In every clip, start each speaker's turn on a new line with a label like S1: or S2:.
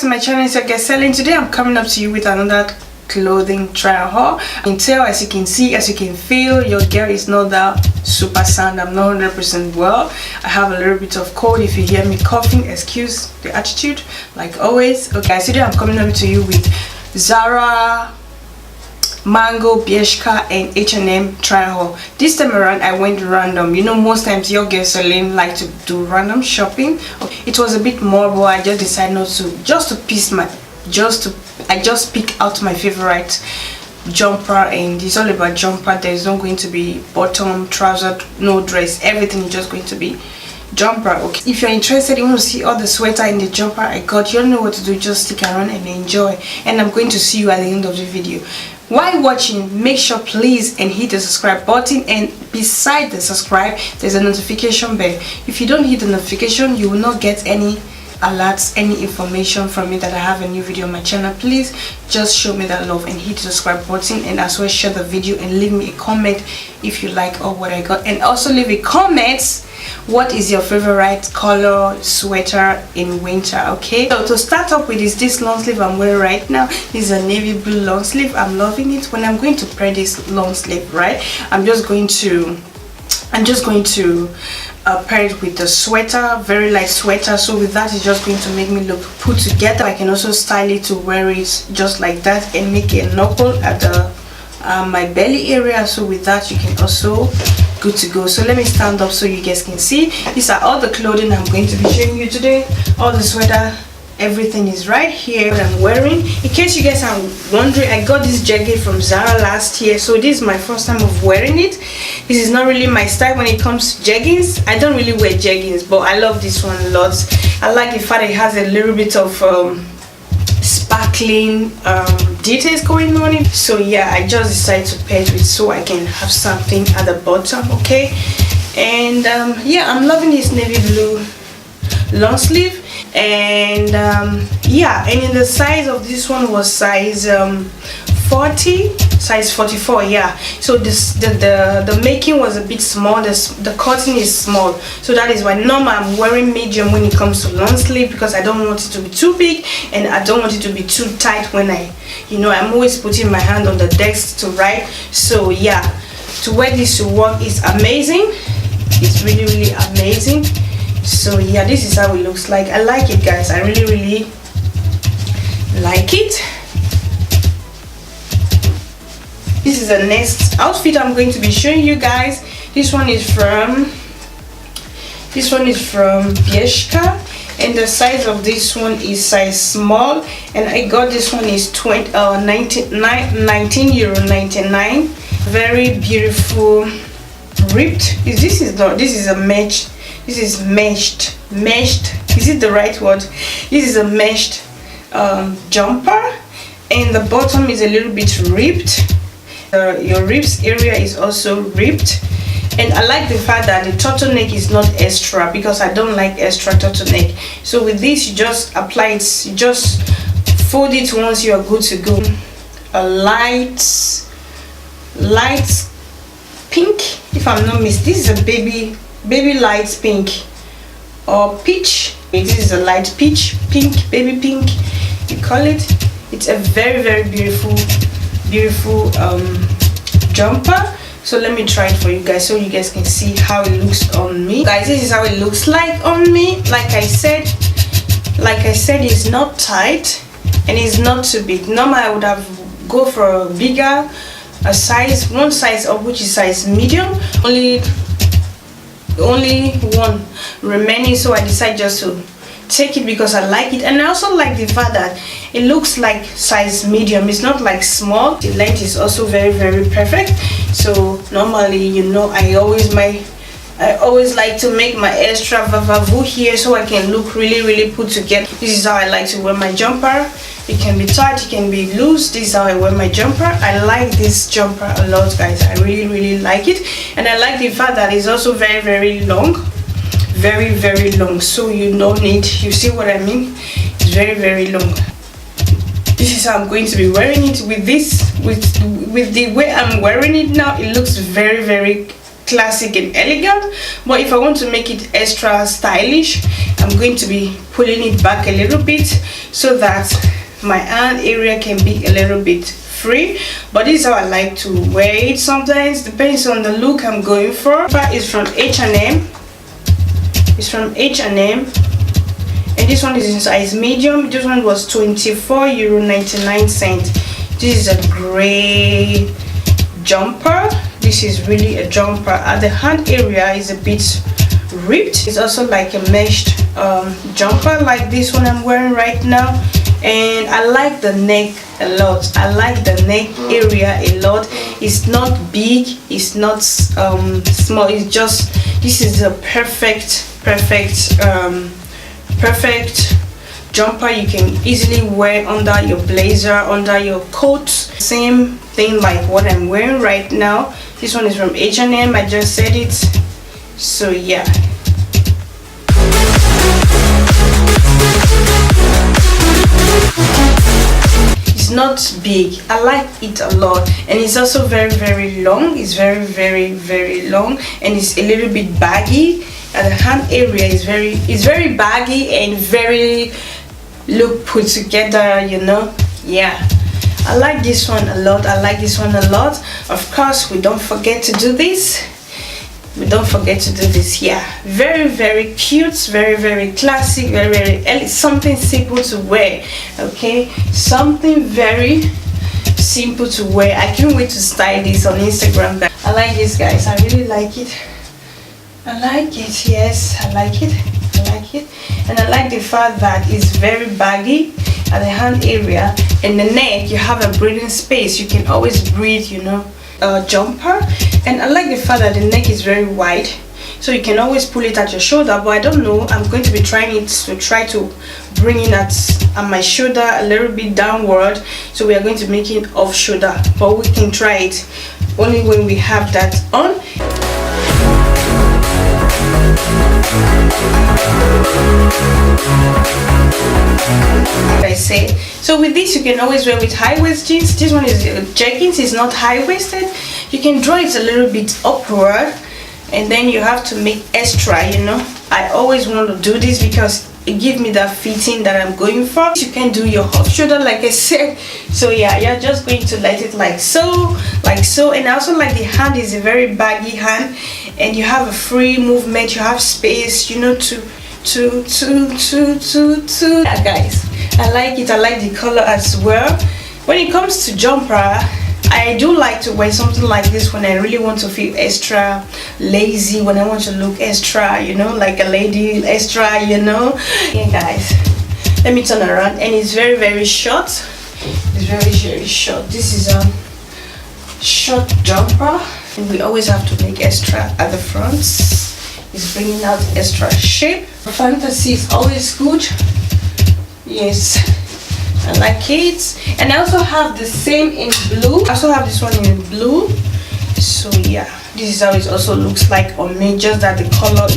S1: to my channel. It's your girl Selling. Today I'm coming up to you with another clothing trial haul. I can tell, as you can see, as you can feel, your girl is not that super sound. I'm not 100% well. I have a little bit of cold. If you hear me coughing, excuse the attitude, like always. Okay, so today I'm coming up to you with Zara, Mango, bershka and H&M trial haul. This time around I went random. You know, most times your girl Celine like to do random shopping. It was a bit more, but I just decided not to, I just pick out my favorite jumper, and it's all about jumper. There's not going to be bottom, trouser, no dress, everything is just going to be jumper. Okay, if you're interested, you want to see all the sweater in the jumper I got, you don't know what to do, just stick around and enjoy, and I'm going to see you at the end of the video. While watching, make sure please and hit the subscribe button, and beside the subscribe there's a notification bell. If you don't hit the notification, you will not get any alerts, any information from me that I have a new video on my channel. Please just show me that love and hit the subscribe button, and as well share the video and leave me a comment if you like or what I got, and also leave a comment what is your favorite color sweater in winter. Okay, so to start up with is this long sleeve I'm wearing right now. This is a navy blue long sleeve. I'm loving it. When I'm going to pair this long sleeve, right, I'm just going to pair it with the sweater, very light sweater. So with that, it's just going to make me look put together. I can also style it to wear it just like that and make a knuckle at the my belly area. So with that, you can also good to go. So let me stand up so you guys can see. These are all the clothing I'm going to be showing you today. All the sweater, everything is right here that I'm wearing. In case you guys are wondering, I got this jacket from Zara last year, so this is my first time of wearing it. This is not really my style when it comes to jeggings. I don't really wear jeggings, but I love this one a lot. I like the fact it has a little bit of sparkling details going on it. So yeah, I just decided to pair it with, so I can have something at the bottom. Okay, and yeah, I'm loving this navy blue long sleeve. And yeah, and in the size of this one was size 40, size 44. Yeah, so this the making was a bit small. The cutting is small, so that is why normally I'm wearing medium when it comes to long sleeve, because I don't want it to be too big and I don't want it to be too tight when I'm always putting my hand on the desk to write. So yeah, to wear this to work is amazing. It's really amazing. So yeah, this is how it looks like. I like it, guys. I really like it. This is the next outfit I'm going to be showing you guys. This one is from bershka, and the size of this one is size small, and I got this one is €19.99. Very beautiful ripped. This is a mesh. This is meshed. Is it the right word? This is a meshed jumper, and the bottom is a little bit ripped. Your ribs area is also ripped, and I like the fact that the turtleneck is not extra, because I don't like extra turtleneck. So with this, you just apply it, you just fold it once, you are good to go. A light pink, if I'm not mistaken. This is a baby light pink or peach. This is a light peach, pink, baby pink, you call it. It's a very beautiful jumper. So let me try it for you guys so you guys can see how it looks on me. Guys, this is how it looks like on me. Like I said, it's not tight and it's not too big. Normally I would have go for a bigger one size up, which is size medium. Only one remaining, so I decided just to take it because I like it, and I also like the fact that it looks like size medium. It's not like small. The length is also very perfect. So normally, I always like to make my extra vavavu here so I can look really put together. This is how I like to wear my jumper. It can be tight, it can be loose. This is how I wear my jumper. I like this jumper a lot, guys. I really like it, and I like the fact that it's also very long, very long. So you see what I mean? It's very long. This is how I'm going to be wearing it. With the way I'm wearing it now, it looks very classic and elegant, but if I want to make it extra stylish, I'm going to be pulling it back a little bit so that my hand area can be a little bit free. But this is how I like to wear it. Sometimes depends on the look I'm going for. It's from H&M. It's from H&M, and this one is in size medium. This one was €24.99. This is a great jumper. This is really a jumper. At the hand area is a bit ripped. It's also like a meshed jumper like this one I'm wearing right now, and I like the neck a lot. I like the neck area a lot. It's not big, it's not small. It's just, this is a perfect jumper you can easily wear under your blazer, under your coat. Same thing like what I'm wearing right now. This one is from H&M. I just said it. So yeah, it's not big. I like it a lot, and it's also very long. It's very long, and it's a little bit baggy. And the hand area is very baggy and very look put together, you know. Yeah, I like this one a lot. I like this one a lot. Of course, we don't forget to do this. Yeah, very cute, very classic, very something simple to wear. Okay, something very simple to wear. I can't wait to style this on Instagram. I like this, guys. I really like it. I like it. Yes, I like it. And I like the fact that it's very baggy at the hand area, and the neck you have a breathing space. You can always breathe, you know. Jumper. And I like the fact that the neck is very wide, so you can always pull it at your shoulder. But I don't know, I'm going to be trying it to try to bring it at my shoulder a little bit downward, so we are going to make it off shoulder, but we can try it only when we have that on. I say, so with this you can always wear with high-waist jeans. This one is jeggings, it's not high-waisted. You can draw it a little bit upward, and then you have to make extra, you know. I always want to do this because it gives me that fitting that I'm going for. You can do your off shoulder like I said. So yeah, you're just going to let it like so. And I also like the hand is a very baggy hand, and you have a free movement, you have space, you know, yeah, guys, I like it. I like the color as well. When it comes to jumper, I do like to wear something like this when I really want to feel extra lazy, when I want to look extra, you know, like a lady extra, you know. Yeah, guys, let me turn around, and it's very short. It's very short. This is a short jumper, and we always have to make extra at the front. It's bringing out extra shape. Fantasy is always good. Yes, I like it. And I also have the same in blue. I also have this one in blue. So yeah, this is how it also looks like on me, just that the color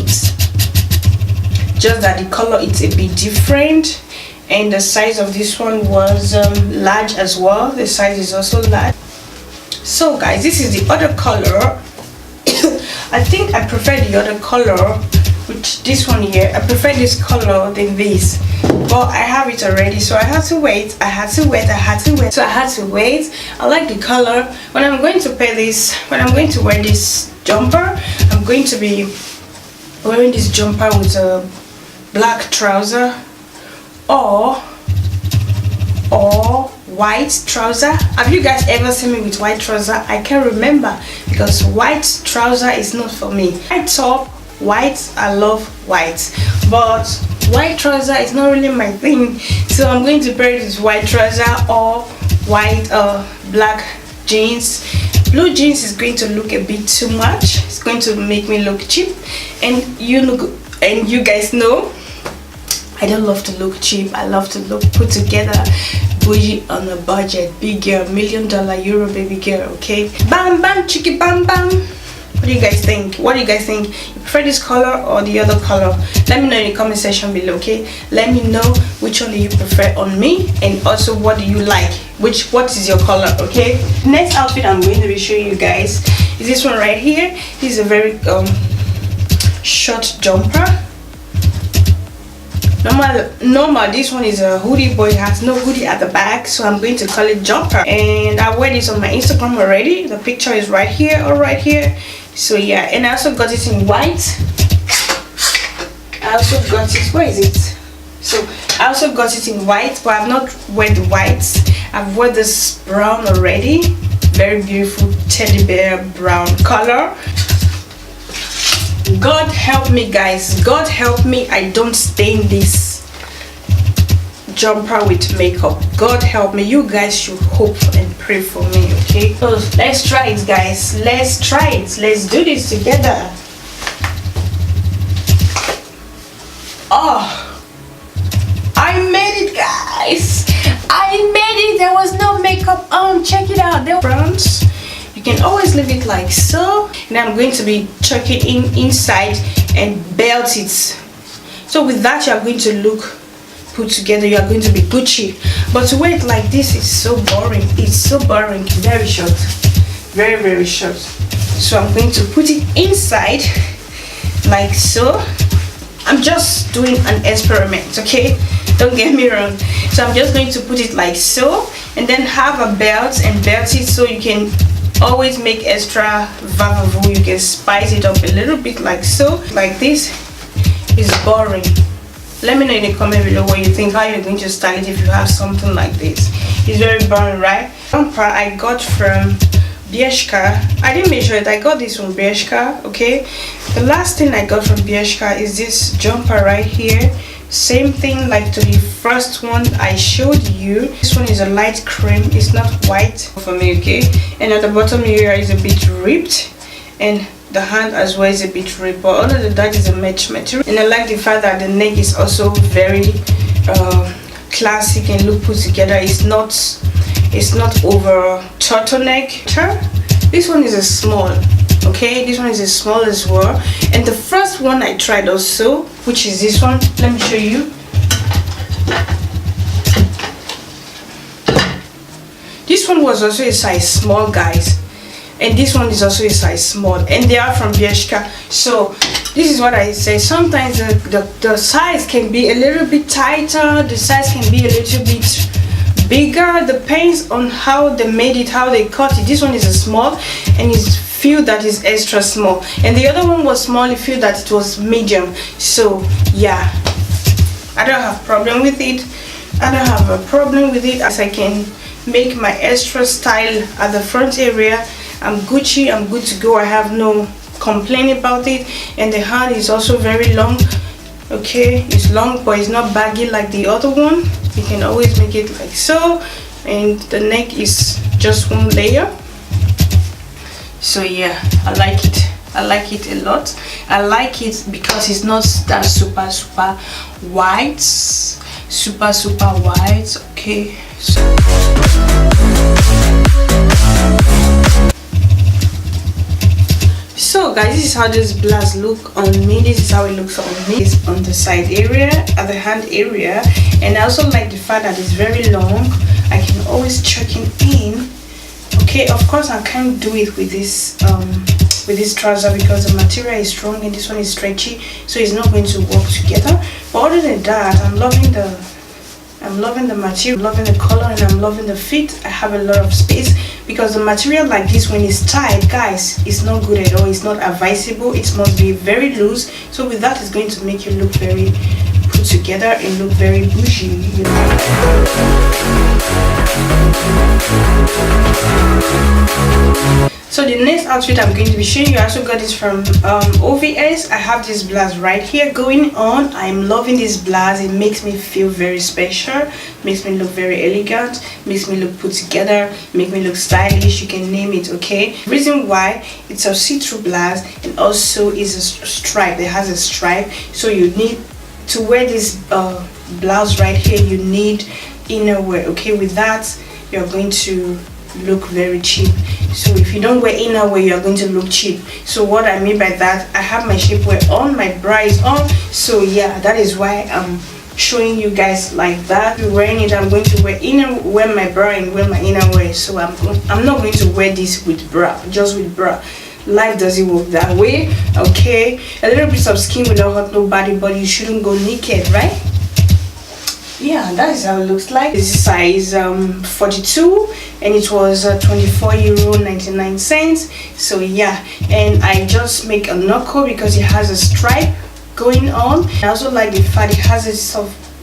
S1: it's a bit different. And the size of this one was large as well. The size is also large. So guys, this is the other color. I think I prefer the other color, which this one here. I prefer this color than this, but I have it already, so I had to wait. So I had to wait. I like the color. When I'm going to wear this jumper, I'm going to be wearing this jumper with a black trouser or white trouser. Have you guys ever seen me with white trouser? I can't remember, because white trouser is not for me. White top, white, I love white, but white trouser is not really my thing. So I'm going to pair it with white trouser or white black jeans. Blue jeans is going to look a bit too much. It's going to make me look cheap, and you guys know I don't love to look cheap. I love to look put together, bougie, on a budget. Big girl, $1 million euro baby girl. Okay, bam bam chicky bam bam. What do you guys think? You prefer this color or the other color? Let me know in the comment section below. Okay, let me know which one do you prefer on me, and also what do you like, what is your color. Okay, next outfit I'm going to be showing you guys is this one right here. This is a very short jumper. Normal this one is a hoodie, but it has no hoodie at the back, so I'm going to call it jumper. And I wear this on my Instagram already. The picture is right here or right here. So yeah, and I also got it in white. I also got it, where is it? So I also got it in white, but I've not wear the whites. I've wear this brown already. Very beautiful teddy bear brown color. God help me, guys, God help me I don't stain this jumper with makeup. God help me. You guys should hope and pray for me, okay? So let's try it, guys. Let's try it. Let's do this together. Oh, I made it, guys. I made it. There was no makeup on. Check it out. They're browns. You can always leave it like so, and I'm going to be tucking in inside and belt it. So with that, you are going to look put together. You are going to be Gucci. But to wear it like this is so boring. It's so boring. Very short, very, very short. So I'm going to put it inside like so. I'm just doing an experiment, okay? Don't get me wrong. So I'm just going to put it like so, and then have a belt and belt it so you can always make extra vavavu. You can spice it up a little bit like so. Like this is boring. Let me know in the comment below what you think, how you're going to style it if you have something like this. It's very boring, right? Jumper I got from bershka. I didn't measure it. I got this from bershka, okay? The last thing I got from bershka is this jumper right here. Same thing like to the first one I showed you. This one is a light cream. It's not white for me, okay? And at the bottom here is a bit ripped, and the hand as well is a bit ripped, but other than that is a match material. And I like the fact that the neck is also very classic and look put together. It's not over turtleneck. This one is a small, okay? This one is a small as well. And the first one I tried also, which is this one, let me show you. This one was also a size small, guys, and this one is also a size small, and they are from bershka. So this is what I say, sometimes the size can be a little bit tighter, the size can be a little bit bigger, depends on how they made it, how they cut it. This one is a small, and it's feel that is extra small, and the other one was small. You feel that it was medium. So yeah, I don't have problem with it. I don't have a problem with it, as I can make my extra style at the front area. I'm Gucci, I'm good to go. I have no complaint about it. And the hand is also very long, okay? It's long, but it's not baggy like the other one. You can always make it like so, and the neck is just one layer. So yeah, I like it. I like it a lot. I like it because it's not that super white, super white, okay? So guys, this is how this blouse look on me. This is how it looks on me. It's on the side area, at the hand area, and I also like the fact that it's very long. I can always chuck it in. Okay, of course I can't do it with this trouser because the material is strong and this one is stretchy, so it's not going to work together. But other than that, I'm loving the material, loving the color, and I'm loving the fit. I have a lot of space because the material like this, when it's tight, guys, it's not good at all. It's not advisable. It must be very loose. So with that, it's going to make you look very put together and look very bougie, you know. So the next outfit I'm going to be showing you, I also got this from OVS. I have this blouse right here going on. I'm loving this blouse. It makes me feel very special, makes me look very elegant, makes me look put together, make me look stylish. You can name it, okay? Reason why, it's a see-through blouse and also is a stripe. It has a stripe, so you need to wear this blouse right here. You need inner wear, okay? With that, you're going to look very cheap. So if you don't wear inner wear, you're going to look cheap. So what I mean by that, I have my shapewear on, my bra is on. So yeah, that is why I'm showing you guys like that. Wearing it, I'm going to wear my bra and wear my inner wear. So I'm not going to wear this with bra, just with bra. life doesn't work that way. Okay, a little bit of skin will not hurt nobody, but you shouldn't go naked, right? Yeah, that is how it looks like. This is size 42 and it was €24.99. So yeah, and I just make a knuckle because it has a stripe going on. I also like the fact it has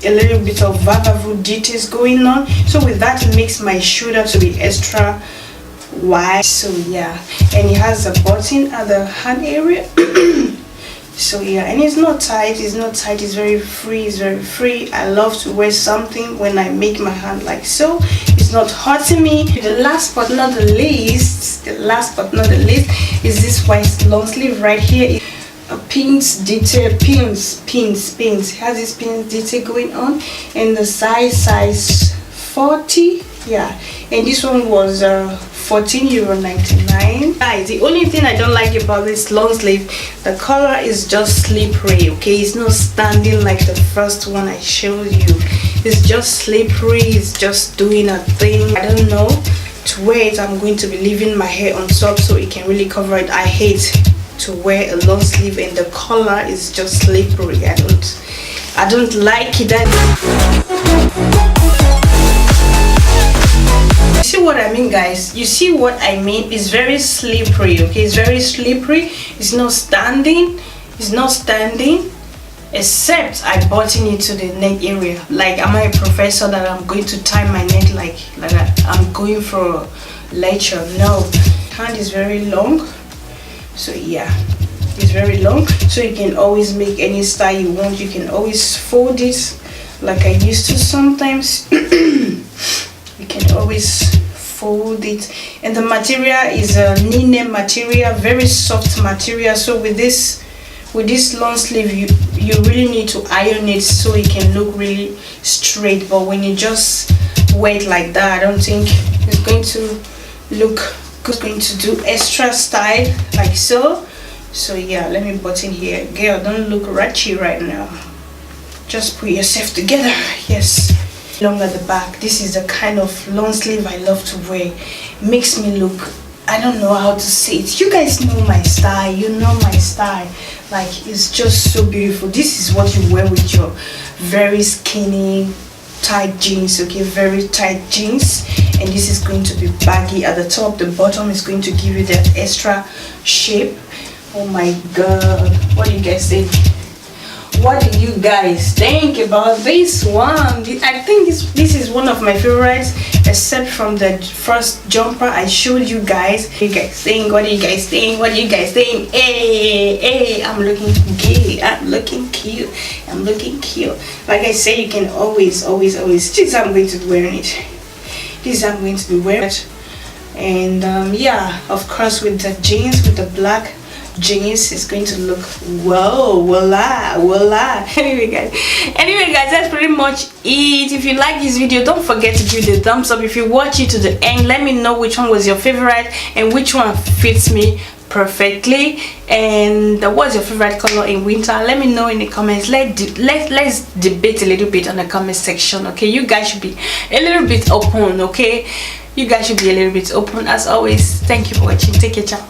S1: a little bit of vavavood details going on, so with that it makes my shoulder to be extra wide. So yeah, and it has a button at the hand area. So yeah, and it's not tight, it's very free, I love to wear something when I make my hand like so. It's not hurting me. The last but not the least is this white long sleeve right here. A pins detail, pins. It has this pins detail going on, and the size 40. Yeah, and this one was €14.99. Guys, the only thing I don't like about this long sleeve, the color is just slippery. Okay, it's not standing like the first one I showed you. It's just slippery, it's just doing a thing. I don't know. To wear it, I'm going to be leaving my hair on top so it can really cover it. I hate to wear a long sleeve and the color is just slippery. I don't like it. You see what I mean, guys? You see what I mean? It's very slippery. Okay, it's very slippery. It's not standing, except I button it to the neck area. Like, am I a professor that I'm going to tie my neck like I'm going for a lecture? No. Hand is very long, so yeah, it's very long, so you can always make any style you want. You can always fold it like I used to sometimes. You can always fold it, and the material is a linen material, very soft material. So with this long sleeve, you really need to iron it so it can look really straight. But when you just wear it like that, I don't think it's going to look good. It's going to do extra style like so. So yeah, let me button here. Girl, don't look ratchet right now. Just put yourself together. Yes. Long at the back. This is the kind of long sleeve I love to wear. It makes me look, I don't know how to say it. You guys know my style. You know my style. Like, it's just so beautiful. This is what you wear with your very skinny tight jeans. Okay, very tight jeans, and this is going to be baggy at the top. The bottom is going to give you that extra shape. Oh my god, what do you guys think? What do you guys think about this one? I think this is one of my favorites, except from the first jumper I showed you guys. What do you guys think? What do you guys think? What do you guys think? Hey, I'm looking gay. I'm looking cute. I'm looking cute. Like I say, you can always. This is how I'm going to be wearing it. This is how I'm going to be wearing it. And yeah, of course, with the jeans, with the black jeans, is going to look voila. Anyway guys, that's pretty much it. If you like this video, don't forget to give it a thumbs up. If you watch it to the end, let me know which one was your favorite and which one fits me perfectly, and what's your favorite color in winter. Let me know in the comments. Let's debate a little bit on the comment section. Okay, you guys should be a little bit open. Okay, you guys should be a little bit open. As always, thank you for watching. Take care, ciao.